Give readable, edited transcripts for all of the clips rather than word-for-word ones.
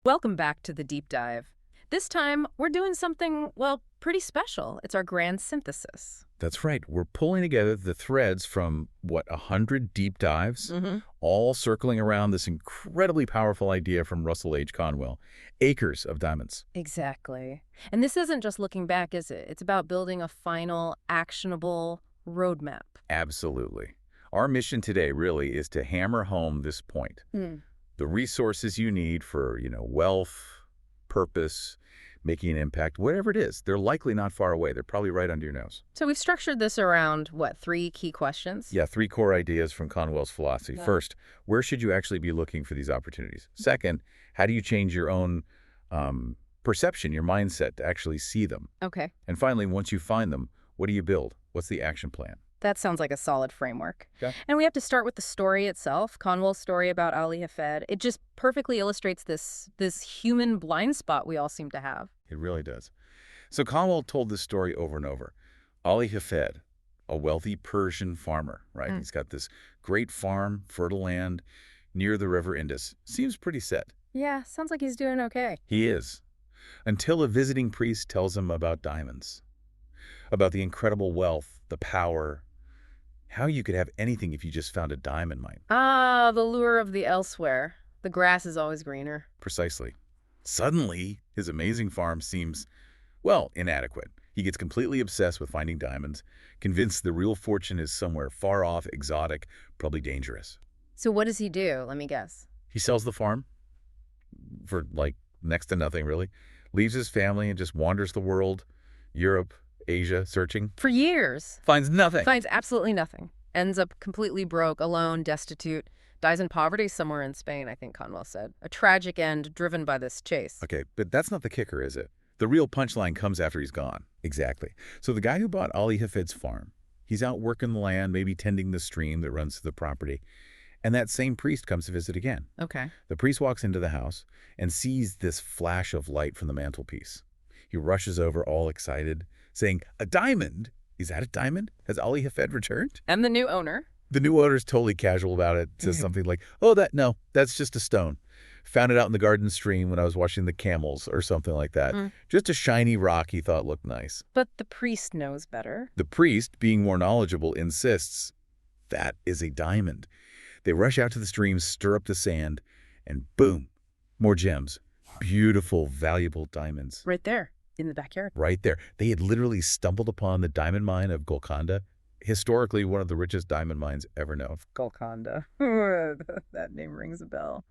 Welcome back to the deep dive. This time, we're doing something, well, pretty special. It's our grand synthesis. That's right. We're pulling together the threads from, 100 deep dives, Mm-hmm. all circling around this incredibly powerful idea from Russell Conwell, acres of diamonds. Exactly. And this isn't just looking back, is it? It's about building a final, actionable roadmap. Absolutely. Our mission today really is to hammer home this point. Mm. The resources you need for, wealth, purpose, making an impact, whatever it is, they're likely not far away. They're probably right under your nose. So we've structured this around, what, 3 key questions? Yeah, 3 core ideas from Conwell's philosophy. Yeah. First, where should you actually be looking for these opportunities? Second, how do you change your own perception, your mindset to actually see them? Okay. And finally, once you find them, what do you build? What's the action plan? That sounds like a solid framework. Okay. And we have to start with the story itself, Conwell's story about Ali Hafed. It just perfectly illustrates this human blind spot we all seem to have. It really does. So Conwell told this story over and over. Ali Hafed, a wealthy Persian farmer, right? He's got this great farm, fertile land, near the river Indus. Seems pretty set. Yeah, sounds like he's doing okay. He is. Until a visiting priest tells him about diamonds, about the incredible wealth, the power, how you could have anything if you just found a diamond mine. Ah, the lure of the elsewhere. The grass is always greener. Precisely. Suddenly, his amazing farm seems, well, inadequate. He gets completely obsessed with finding diamonds, convinced the real fortune is somewhere far off, exotic, probably dangerous. So what does he do? Let me guess. He sells the farm for, next to nothing, really. Leaves his family and just wanders the world, Europe, Asia, searching. For years. Finds nothing. Finds absolutely nothing. Ends up completely broke, alone, destitute. Dies in poverty somewhere in Spain, I think Conwell said. A tragic end driven by this chase. Okay, but that's not the kicker, is it? The real punchline comes after he's gone. Exactly. So the guy who bought Ali Hafed's farm, he's out working the land, maybe tending the stream that runs through the property, and that same priest comes to visit again. Okay. The priest walks into the house and sees this flash of light from the mantelpiece. He rushes over all excited, saying, "A diamond? Is that a diamond? Has Ali Hafed returned?" And the new owner? The new owner's totally casual about it, says something like, "Oh, that's just a stone. Found it out in the garden stream when I was watching the camels," or something like that. Just a shiny rock he thought looked nice. But the priest knows better. The priest, being more knowledgeable, insists that is a diamond. They rush out to the stream, stir up the sand, and boom, more gems. Beautiful, valuable diamonds. Right there, in the backyard. Right there. They had literally stumbled upon the diamond mine of Golconda, historically one of the richest diamond mines ever known. Golconda. That name rings a bell.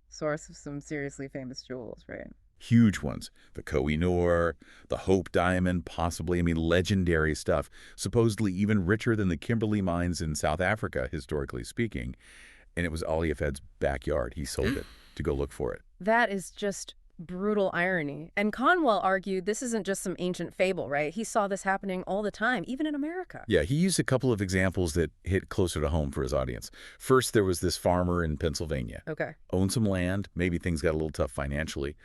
Source of some seriously famous jewels, right? Huge ones. The Koh-i-Noor, the Hope Diamond, possibly. Legendary stuff. Supposedly even richer than the Kimberley mines in South Africa, historically speaking. And it was Ali Hafed's backyard. He sold it to go look for it. That is just brutal irony. And Conwell argued this isn't just some ancient fable, right? He saw this happening all the time, even in America. Yeah, he used a couple of examples that hit closer to home for his audience. First, there was this farmer in Pennsylvania. Okay. Owned some land. Maybe things got a little tough financially.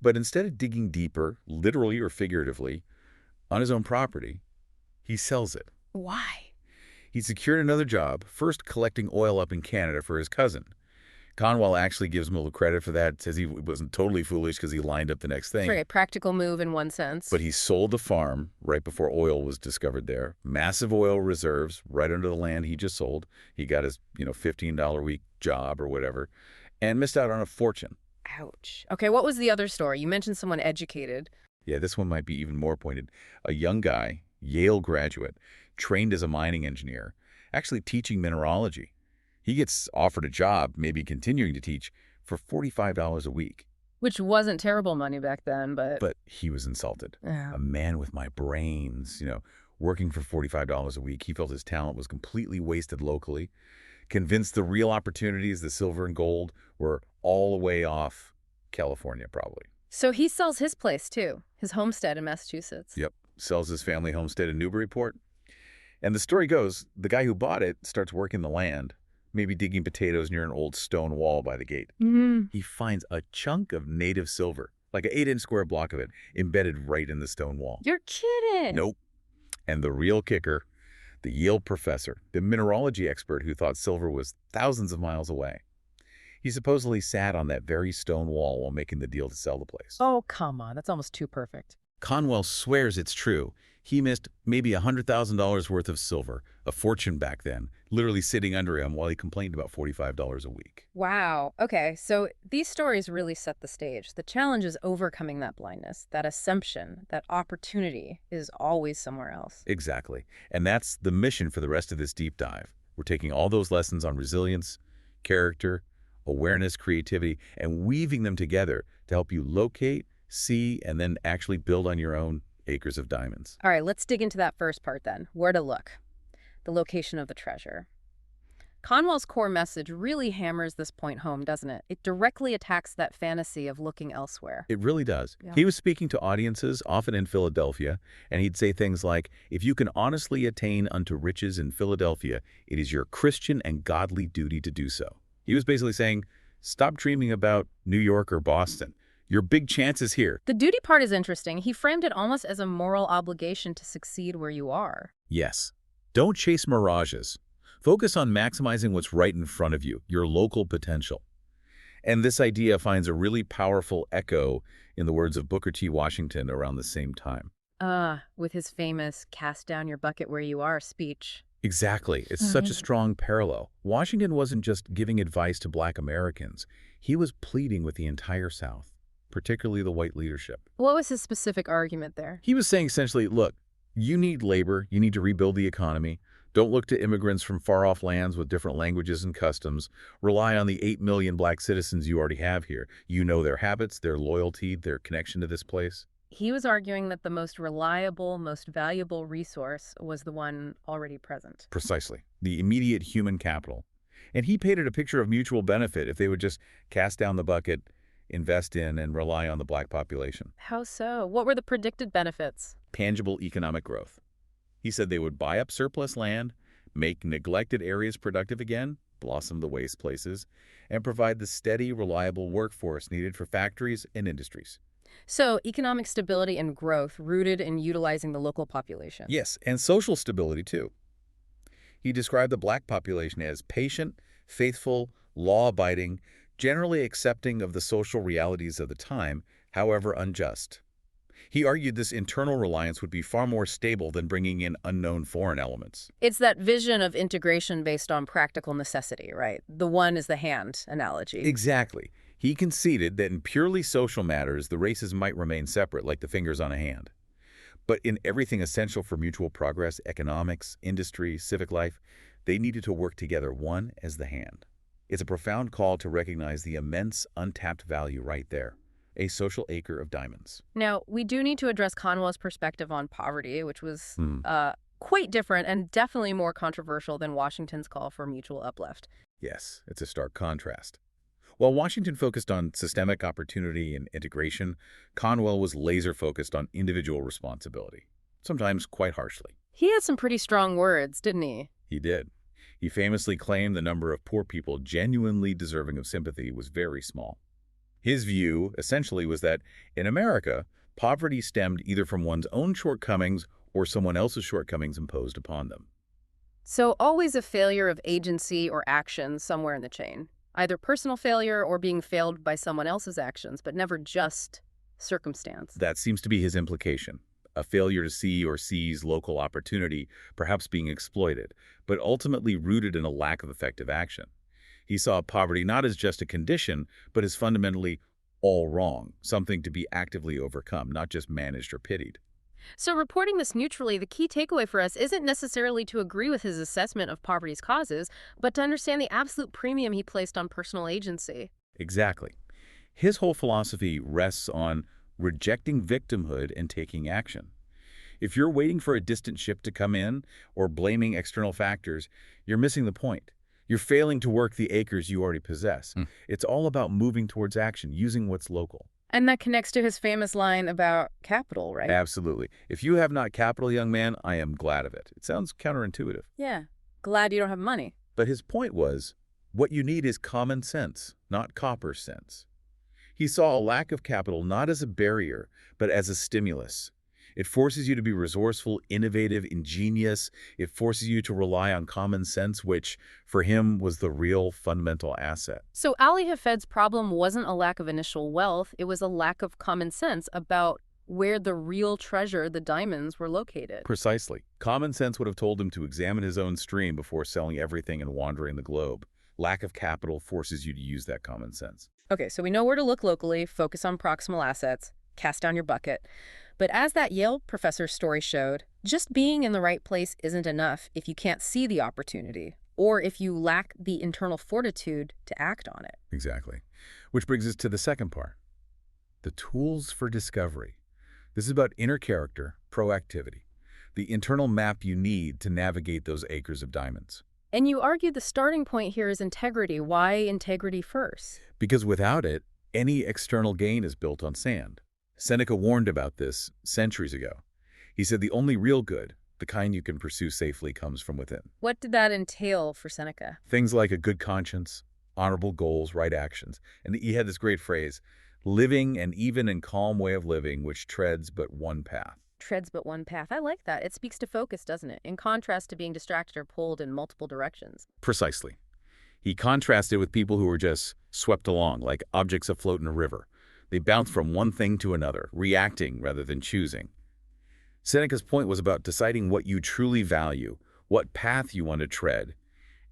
But instead of digging deeper, literally or figuratively, on his own property, he sells it. Why? He secured another job, first collecting oil up in Canada for his cousin. Conwell actually gives him a little credit for that, says he wasn't totally foolish because he lined up the next thing. Very practical move in one sense. But he sold the farm right before oil was discovered there. Massive oil reserves right under the land he just sold. He got his, $15 a week job or whatever, and missed out on a fortune. Ouch. Okay, what was the other story? You mentioned someone educated. Yeah, this one might be even more pointed. A young guy, Yale graduate, trained as a mining engineer, actually teaching mineralogy. He gets offered a job, maybe continuing to teach, for $45 a week. Which wasn't terrible money back then, but... But he was insulted. Yeah. A man with my brains, working for $45 a week. He felt his talent was completely wasted locally. Convinced the real opportunities, the silver and gold, were all the way off California, probably. So he sells his place, too. His homestead in Massachusetts. Yep. Sells his family homestead in Newburyport. And the story goes, the guy who bought it starts working the land, maybe digging potatoes near an old stone wall by the gate. He finds a chunk of native silver, like an 8-inch square block of it, embedded right in the stone wall. You're kidding. Nope. And the real kicker, the Yale professor, the mineralogy expert who thought silver was thousands of miles away. He supposedly sat on that very stone wall while making the deal to sell the place. Oh, come on. That's almost too perfect. Conwell swears it's true. He missed maybe $100,000 worth of silver, a fortune back then, literally sitting under him while he complained about $45 a week. Wow. Okay, so these stories really set the stage. The challenge is overcoming that blindness, that assumption, that opportunity is always somewhere else. Exactly. And that's the mission for the rest of this deep dive. We're taking all those lessons on resilience, character, awareness, creativity, and weaving them together to help you locate, see, and then actually build on your own acres of diamonds. All right, let's dig into that first part then. Where to look? The location of the treasure. Conwell's core message really hammers this point home, doesn't it? It directly attacks that fantasy of looking elsewhere. It really does. Yeah. He was speaking to audiences, often in Philadelphia, and he'd say things like, if you can honestly attain unto riches in Philadelphia, it is your Christian and godly duty to do so. He was basically saying, stop dreaming about New York or Boston. Your big chance is here. The duty part is interesting. He framed it almost as a moral obligation to succeed where you are. Yes. Don't chase mirages. Focus on maximizing what's right in front of you, your local potential. And this idea finds a really powerful echo in the words of Booker T. Washington around the same time. With his famous cast down your bucket where you are speech. Exactly. It's such a strong parallel. Washington wasn't just giving advice to Black Americans. He was pleading with the entire South, particularly the white leadership. What was his specific argument there? He was saying essentially, look, you need labor, you need to rebuild the economy. Don't look to immigrants from far-off lands with different languages and customs. Rely on the 8 million Black citizens you already have here. You know their habits, their loyalty, their connection to this place. He was arguing that the most reliable, most valuable resource was the one already present. Precisely. The immediate human capital. And he painted a picture of mutual benefit if they would just cast down the bucket, invest in, and rely on the Black population. How so? What were the predicted benefits? Tangible economic growth. He said they would buy up surplus land, make neglected areas productive again, blossom the waste places, and provide the steady, reliable workforce needed for factories and industries. So, economic stability and growth rooted in utilizing the local population. Yes, and social stability too. He described the Black population as patient, faithful, law-abiding, generally accepting of the social realities of the time, however unjust. He argued this internal reliance would be far more stable than bringing in unknown foreign elements. It's that vision of integration based on practical necessity, right? The one is the hand analogy. Exactly. He conceded that in purely social matters, the races might remain separate, like the fingers on a hand. But in everything essential for mutual progress, economics, industry, civic life, they needed to work together, one as the hand. It's a profound call to recognize the immense untapped value right there. A social acre of diamonds. Now, we do need to address Conwell's perspective on poverty, which was quite different and definitely more controversial than Washington's call for mutual uplift. Yes, it's a stark contrast. While Washington focused on systemic opportunity and integration, Conwell was laser-focused on individual responsibility, sometimes quite harshly. He had some pretty strong words, didn't he? He did. He famously claimed the number of poor people genuinely deserving of sympathy was very small. His view, essentially, was that in America, poverty stemmed either from one's own shortcomings or someone else's shortcomings imposed upon them. So always a failure of agency or action somewhere in the chain. Either personal failure or being failed by someone else's actions, but never just circumstance. That seems to be his implication. A failure to see or seize local opportunity, perhaps being exploited, but ultimately rooted in a lack of effective action. He saw poverty not as just a condition, but as fundamentally all wrong, something to be actively overcome, not just managed or pitied. So reporting this neutrally, the key takeaway for us isn't necessarily to agree with his assessment of poverty's causes, but to understand the absolute premium he placed on personal agency. Exactly. His whole philosophy rests on rejecting victimhood and taking action. If you're waiting for a distant ship to come in or blaming external factors, you're missing the point. You're failing to work the acres you already possess. It's all about moving towards action, using what's local. And that connects to his famous line about capital, right? Absolutely. If you have not capital, young man, I am glad of it. It sounds counterintuitive. Yeah. Glad you don't have money. But his point was, what you need is common sense, not copper sense. He saw a lack of capital not as a barrier, but as a stimulus. It forces you to be resourceful, innovative, ingenious. It forces you to rely on common sense, which, for him, was the real fundamental asset. So Ali Hafed's problem wasn't a lack of initial wealth, it was a lack of common sense about where the real treasure, the diamonds, were located. Precisely. Common sense would have told him to examine his own stream before selling everything and wandering the globe. Lack of capital forces you to use that common sense. Okay, so we know where to look locally, focus on proximal assets, cast down your bucket. But as that Yale professor's story showed, just being in the right place isn't enough if you can't see the opportunity, or if you lack the internal fortitude to act on it. Exactly. Which brings us to the second part. The tools for discovery. This is about inner character, proactivity, the internal map you need to navigate those acres of diamonds. And you argue the starting point here is integrity. Why integrity first? Because without it, any external gain is built on sand. Seneca warned about this centuries ago. He said the only real good, the kind you can pursue safely, comes from within. What did that entail for Seneca? Things like a good conscience, honorable goals, right actions. And he had this great phrase, living an even and calm way of living which treads but one path. Treads but one path. I like that. It speaks to focus, doesn't it? In contrast to being distracted or pulled in multiple directions. Precisely. He contrasted with people who were just swept along, like objects afloat in a river. They bounce from one thing to another, reacting rather than choosing. Seneca's point was about deciding what you truly value, what path you want to tread,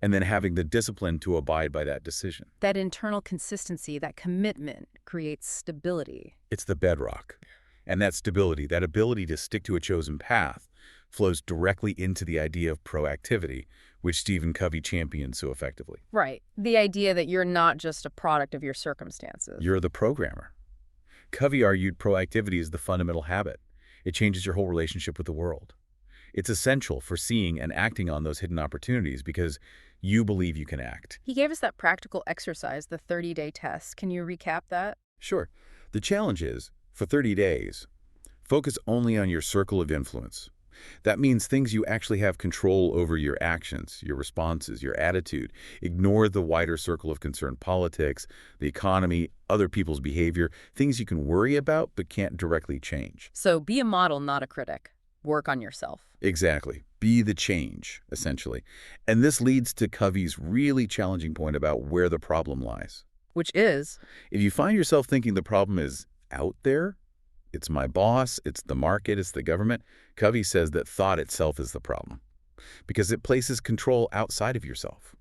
and then having the discipline to abide by that decision. That internal consistency, that commitment, creates stability. It's the bedrock. And that stability, that ability to stick to a chosen path, flows directly into the idea of proactivity, which Stephen Covey championed so effectively. Right. The idea that you're not just a product of your circumstances. You're the programmer. Covey argued proactivity is the fundamental habit. It changes your whole relationship with the world. It's essential for seeing and acting on those hidden opportunities because you believe you can act. He gave us that practical exercise, the 30-day test. Can you recap that? Sure. The challenge is, for 30 days, focus only on your circle of influence. That means things you actually have control over: your actions, your responses, your attitude. Ignore the wider circle of concern: politics, the economy, other people's behavior, things you can worry about but can't directly change. So be a model, not a critic. Work on yourself. Exactly. Be the change, essentially. And this leads to Covey's really challenging point about where the problem lies. Which is? If you find yourself thinking the problem is out there, it's my boss, it's the market, it's the government, Covey says that thought itself is the problem because it places control outside of yourself.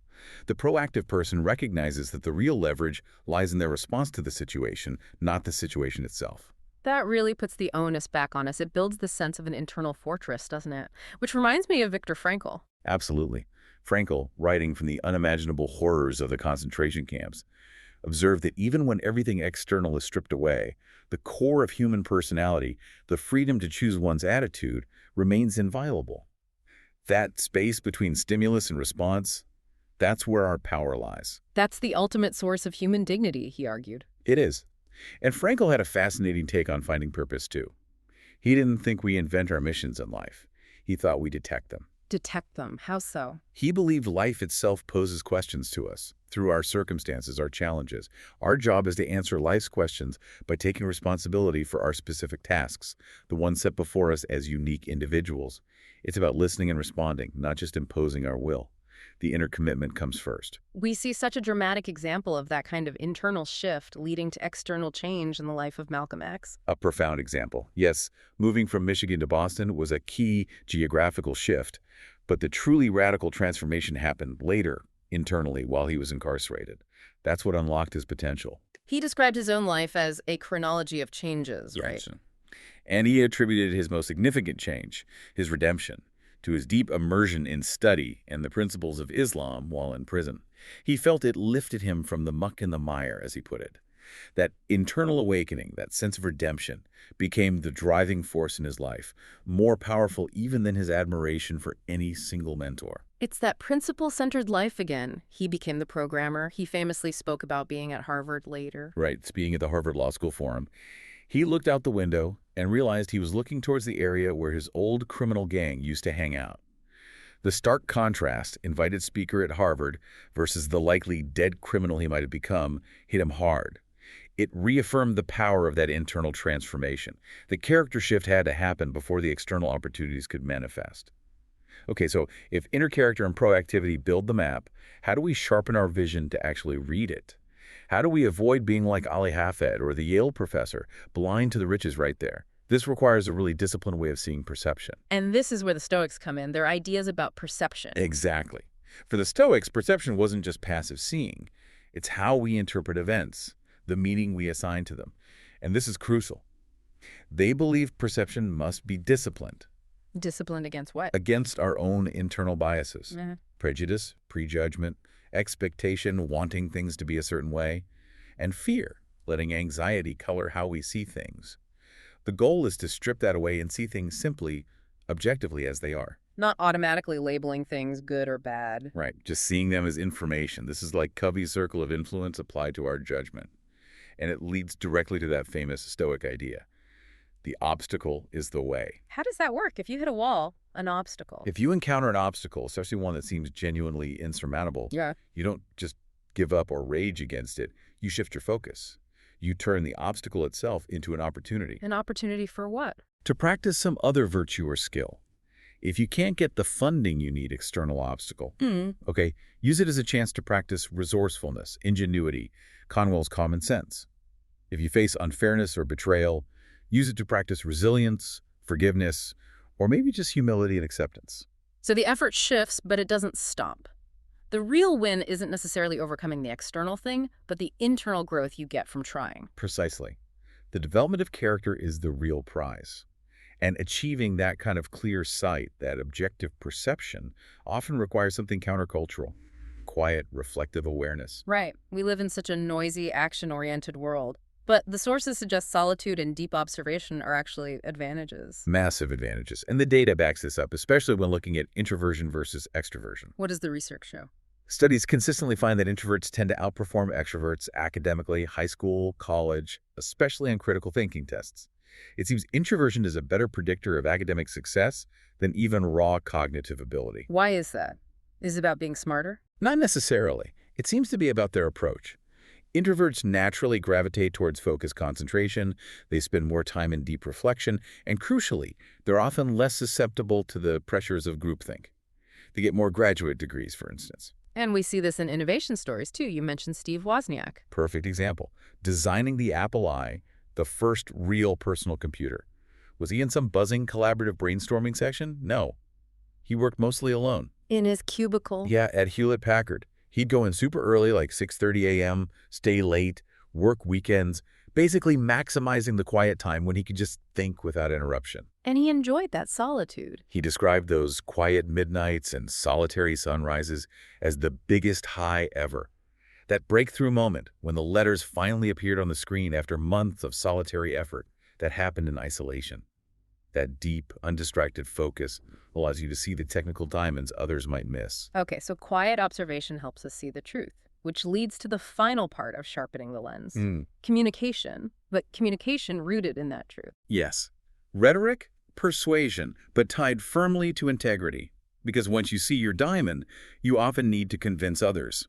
The proactive person recognizes that the real leverage lies in their response to the situation, not the situation itself. That really puts the onus back on us. It builds the sense of an internal fortress, doesn't it? Which reminds me of Viktor Frankl. Absolutely. Frankl, writing from the unimaginable horrors of the concentration camps, observed that even when everything external is stripped away, the core of human personality, the freedom to choose one's attitude, remains inviolable. That space between stimulus and response, that's where our power lies. That's the ultimate source of human dignity, he argued. It is. And Frankl had a fascinating take on finding purpose, too. He didn't think we invent our missions in life. He thought we detect them. Detect them? How so? He believed life itself poses questions to us through our circumstances, our challenges. Our job is to answer life's questions by taking responsibility for our specific tasks, the ones set before us as unique individuals. It's about listening and responding, not just imposing our will. The inner commitment comes first. We see such a dramatic example of that kind of internal shift leading to external change in the life of Malcolm X. A profound example. Yes, moving from Michigan to Boston was a key geographical shift, but the truly radical transformation happened later, internally, while he was incarcerated. That's what unlocked his potential. He described his own life as a chronology of changes, right? Yes. And he attributed his most significant change, his redemption, to his deep immersion in study and the principles of Islam while in prison. He felt it lifted him from the muck and the mire, as he put it. That internal awakening, that sense of redemption, became the driving force in his life, more powerful even than his admiration for any single mentor. It's that principle-centered life again. He became the programmer. He famously spoke about being at Harvard later. Right, speaking at the Harvard Law School Forum, he looked out the window and realized he was looking towards the area where his old criminal gang used to hang out. The stark contrast, invited speaker at Harvard versus the likely dead criminal he might have become, hit him hard. It reaffirmed the power of that internal transformation. The character shift had to happen before the external opportunities could manifest. Okay, so if inner character and proactivity build the map, how do we sharpen our vision to actually read it? How do we avoid being like Ali Hafed or the Yale professor, blind to the riches right there? This requires a really disciplined way of seeing perception. And this is where the Stoics come in, their ideas about perception. Exactly. For the Stoics, perception wasn't just passive seeing. It's how we interpret events, the meaning we assign to them. And this is crucial. They believed perception must be disciplined. Disciplined against what? Against our own internal biases. Uh-huh. Prejudice, prejudgment, expectation, wanting things to be a certain way, and fear, letting anxiety color how we see things. The goal is to strip that away and see things simply, objectively as they are. Not automatically labeling things good or bad. Right, just seeing them as information. This is like Covey's circle of influence applied to our judgment. And it leads directly to that famous Stoic idea. The obstacle is the way. How does that work? If you hit a wall, an obstacle. If you encounter an obstacle, especially one that seems genuinely insurmountable, Yeah. you don't just give up or rage against it. You shift your focus. You turn the obstacle itself into an opportunity. An opportunity for what? To practice some other virtue or skill. If you can't get the funding you need, external obstacle, okay, use it as a chance to practice resourcefulness, ingenuity, Conwell's common sense. If you face unfairness or betrayal, use it to practice resilience, forgiveness, or maybe just humility and acceptance. So the effort shifts, but it doesn't stop. The real win isn't necessarily overcoming the external thing, but the internal growth you get from trying. Precisely. The development of character is the real prize. And achieving that kind of clear sight, that objective perception, often requires something countercultural. Quiet, reflective awareness. Right. We live in such a noisy, action-oriented world. But the sources suggest solitude and deep observation are actually advantages. Massive advantages. And the data backs this up, especially when looking at introversion versus extroversion. What does the research show? Studies consistently find that introverts tend to outperform extroverts academically, high school, college, especially on critical thinking tests. It seems introversion is a better predictor of academic success than even raw cognitive ability. Why is that? Is it about being smarter? Not necessarily. It seems to be about their approach. Introverts naturally gravitate towards focused concentration, they spend more time in deep reflection, and crucially, they're often less susceptible to the pressures of groupthink. They get more graduate degrees, for instance. And we see this in innovation stories, too. You mentioned Steve Wozniak. Perfect example. Designing the Apple I, the first real personal computer. Was he in some buzzing collaborative brainstorming session? No. He worked mostly alone. In his cubicle. Yeah, at Hewlett-Packard. He'd go in super early, like 6:30 a.m., stay late, work weekends, basically maximizing the quiet time when he could just think without interruption. And he enjoyed that solitude. He described those quiet midnights and solitary sunrises as the biggest high ever. That breakthrough moment when the letters finally appeared on the screen after months of solitary effort, that happened in isolation. That deep, undistracted focus allows you to see the technical diamonds others might miss. Okay, so quiet observation helps us see the truth, which leads to the final part of sharpening the lens. Communication, but communication rooted in that truth. Yes. Rhetoric, persuasion, but tied firmly to integrity. Because once you see your diamond, you often need to convince others.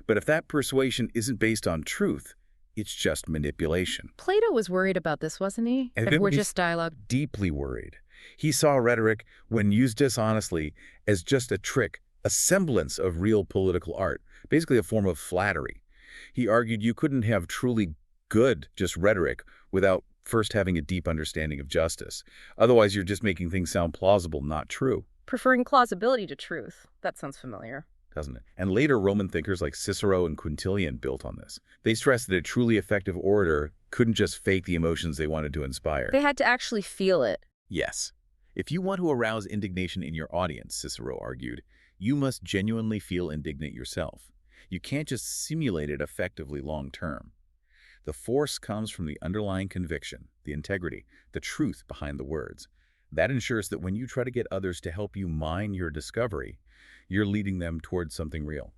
But if that persuasion isn't based on truth, it's just manipulation. Plato was worried about this, wasn't he? And That we're he's just dialogue. Deeply worried. He saw rhetoric, when used dishonestly, as just a trick, a semblance of real political art, basically a form of flattery. He argued you couldn't have truly good just rhetoric without first having a deep understanding of justice. Otherwise, you're just making things sound plausible, not true. Preferring plausibility to truth. That sounds familiar. Doesn't it? And later Roman thinkers like Cicero and Quintilian built on this. They stressed that a truly effective orator couldn't just fake the emotions they wanted to inspire. They had to actually feel it. Yes. If you want to arouse indignation in your audience, Cicero argued, you must genuinely feel indignant yourself. You can't just simulate it effectively long-term. The force comes from the underlying conviction, the integrity, the truth behind the words. That ensures that when you try to get others to help you mine your discovery, you're leading them towards something real.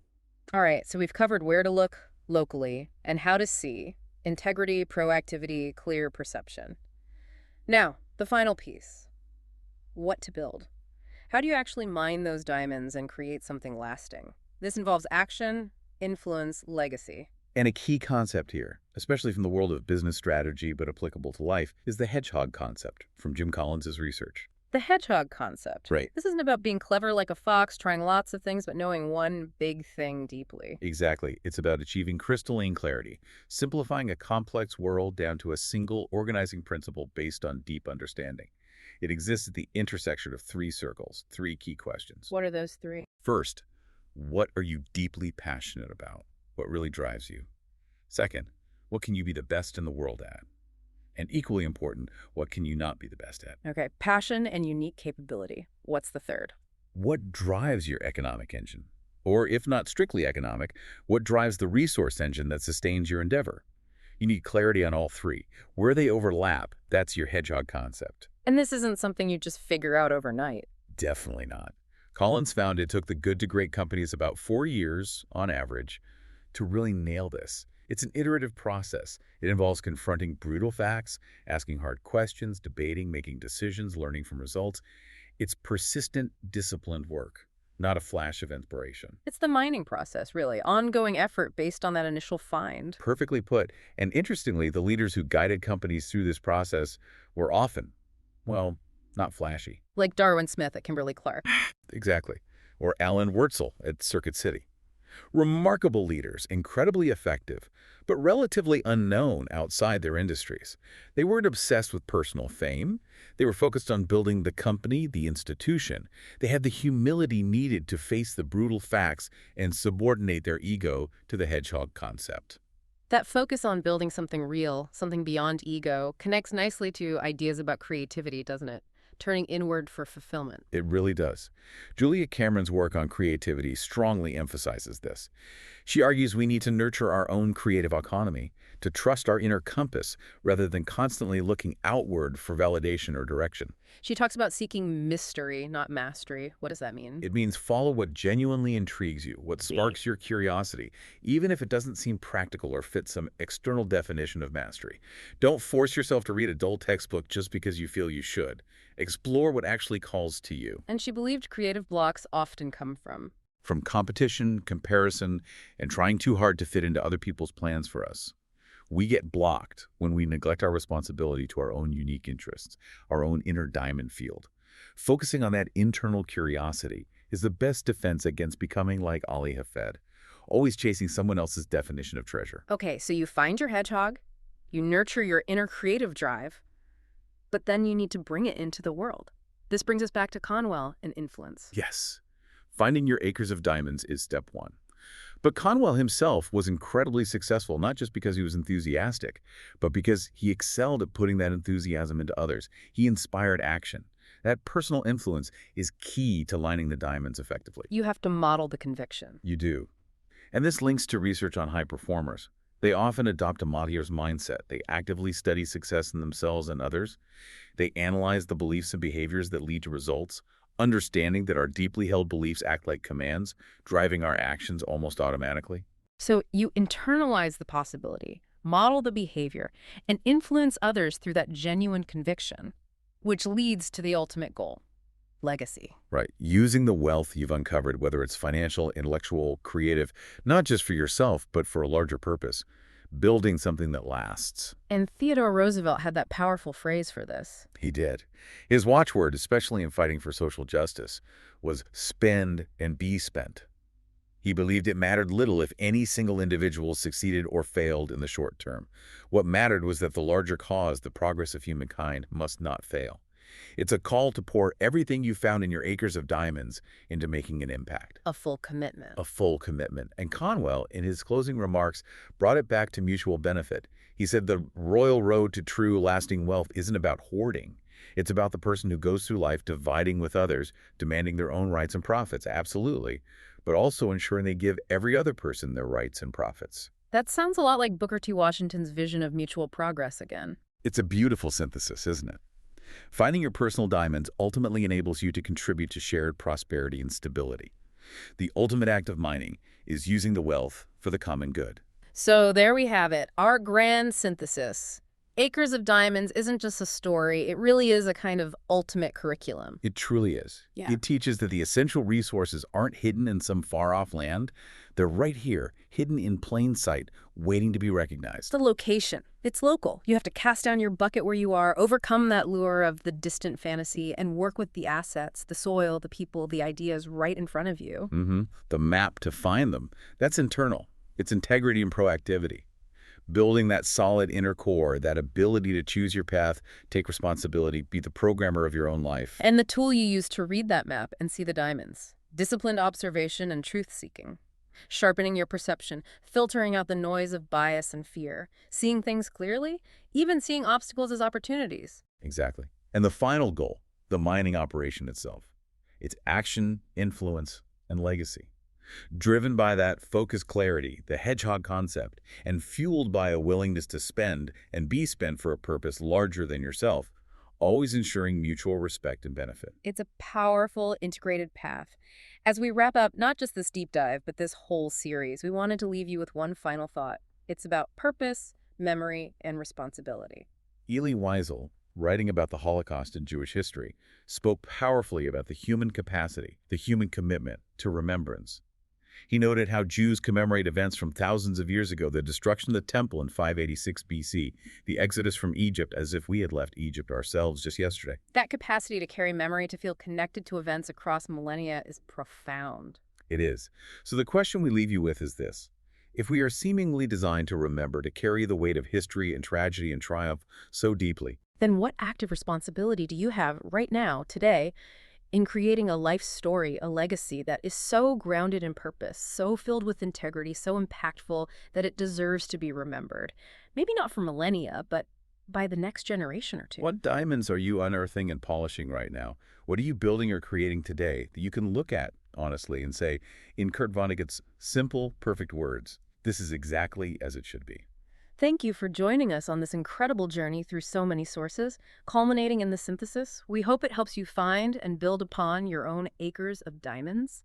All right, so we've covered where to look locally and how to see. Integrity, proactivity, clear perception. Now, the final piece. What to build. How do you actually mine those diamonds and create something lasting? This involves action, influence, legacy. And a key concept here, especially from the world of business strategy but applicable to life, is the hedgehog concept from Jim Collins's research. The hedgehog concept. Right. This isn't about being clever like a fox, trying lots of things, but knowing one big thing deeply. Exactly. It's about achieving crystalline clarity, simplifying a complex world down to a single organizing principle based on deep understanding. It exists at the intersection of three circles, three key questions. What are those three? First, what are you deeply passionate about? What really drives you? Second, what can you be the best in the world at? And equally important, what can you not be the best at? Okay, passion and unique capability. What's the third? What drives your economic engine? Or if not strictly economic, what drives the resource engine that sustains your endeavor? You need clarity on all three. Where they overlap, that's your hedgehog concept. And this isn't something you just figure out overnight. Definitely not. Collins found it took the good to great companies about 4 years, on average, to really nail this. It's an iterative process. It involves confronting brutal facts, asking hard questions, debating, making decisions, learning from results. It's persistent, disciplined work, not a flash of inspiration. It's the mining process, really. Ongoing effort based on that initial find. Perfectly put. And interestingly, the leaders who guided companies through this process were often, well, not flashy. Like Darwin Smith at Kimberly-Clark. Exactly. Or Alan Wurtzel at Circuit City. Remarkable leaders, incredibly effective, but relatively unknown outside their industries. They weren't obsessed with personal fame. They were focused on building the company, the institution. They had the humility needed to face the brutal facts and subordinate their ego to the hedgehog concept. That focus on building something real, something beyond ego, connects nicely to ideas about creativity, doesn't it? Turning inward for fulfillment. It really does. Julia Cameron's work on creativity strongly emphasizes this. She argues we need to nurture our own creative autonomy, to trust our inner compass rather than constantly looking outward for validation or direction. She talks about seeking mystery, not mastery. What does that mean? It means follow what genuinely intrigues you, what See. sparks your curiosity, even if it doesn't seem practical or fit some external definition of mastery. Don't force yourself to read a dull textbook just because you feel you should. Explore what actually calls to you. And she believed creative blocks often come From competition, comparison, and trying too hard to fit into other people's plans for us. We get blocked when we neglect our responsibility to our own unique interests, our own inner diamond field. Focusing on that internal curiosity is the best defense against becoming like Ali Hafed, always chasing someone else's definition of treasure. Okay, so you find your hedgehog, you nurture your inner creative drive, but then you need to bring it into the world. This brings us back to Conwell and influence. Yes, finding your acres of diamonds is step one. But Conwell himself was incredibly successful, not just because he was enthusiastic, but because he excelled at putting that enthusiasm into others. He inspired action. That personal influence is key to lining the diamonds effectively. You have to model the conviction. You do. And this links to research on high performers. They often adopt a martyr's mindset. They actively study success in themselves and others. They analyze the beliefs and behaviors that lead to results, understanding that our deeply held beliefs act like commands, driving our actions almost automatically. So you internalize the possibility, model the behavior, and influence others through that genuine conviction, which leads to the ultimate goal, legacy. Right. Using the wealth you've uncovered, whether it's financial, intellectual, creative, not just for yourself, but for a larger purpose. Building something that lasts. And Theodore Roosevelt had that powerful phrase for this. He did. His watchword, especially in fighting for social justice, was spend and be spent. He believed it mattered little if any single individual succeeded or failed in the short term. What mattered was that the larger cause, the progress of humankind, must not fail. It's a call to pour everything you found in your acres of diamonds into making an impact. A full commitment. A full commitment. And Conwell, in his closing remarks, brought it back to mutual benefit. He said the royal road to true, lasting wealth isn't about hoarding. It's about the person who goes through life dividing with others, demanding their own rights and profits, absolutely, but also ensuring they give every other person their rights and profits. That sounds a lot like Booker T. Washington's vision of mutual progress again. It's a beautiful synthesis, isn't it? Finding your personal diamonds ultimately enables you to contribute to shared prosperity and stability. The ultimate act of mining is using the wealth for the common good. So there we have it, our grand synthesis. Acres of Diamonds isn't just a story, it really is a kind of ultimate curriculum. It truly is. Yeah. It teaches that the essential resources aren't hidden in some far-off land. They're right here, hidden in plain sight, waiting to be It's recognized. the location. It's local. You have to cast down your bucket where you are, overcome that lure of the distant fantasy, and work with the assets, the soil, the people, the ideas right in front of you. The map to find them, that's internal. It's integrity and proactivity. Building that solid inner core, that ability to choose your path, take responsibility, be the programmer of your own life. And the tool you use to read that map and see the diamonds. Disciplined observation and truth-seeking. Sharpening your perception, filtering out the noise of bias and fear, seeing things clearly, even seeing obstacles as opportunities. Exactly. And the final goal, the mining operation itself. It's action, influence, and legacy. Driven by that focused clarity, the hedgehog concept, and fueled by a willingness to spend and be spent for a purpose larger than yourself, always ensuring mutual respect and benefit. It's a powerful, integrated path. As we wrap up not just this deep dive, but this whole series, we wanted to leave you with one final thought. It's about purpose, memory, and responsibility. Elie Wiesel, writing about the Holocaust in Jewish history, spoke powerfully about the human capacity, the human commitment to remembrance. He noted how Jews commemorate events from thousands of years ago, the destruction of the temple in 586 BC, the exodus from Egypt, as if we had left Egypt ourselves just yesterday. That capacity to carry memory, to feel connected to events across millennia is profound. It is. So the question we leave you with is this. If we are seemingly designed to remember, to carry the weight of history and tragedy and triumph so deeply, Then what active responsibility do you have right now, today, in creating a life story, a legacy that is so grounded in purpose, so filled with integrity, so impactful that it deserves to be remembered? Maybe not for millennia, but by the next generation or two. what diamonds are you unearthing and polishing right now? What are you building or creating today that you can look at, honestly, and say, in Kurt Vonnegut's simple, perfect words, this is exactly as it should be? Thank you for joining us on this incredible journey through so many sources, culminating in the synthesis. We hope it helps you find and build upon your own acres of diamonds.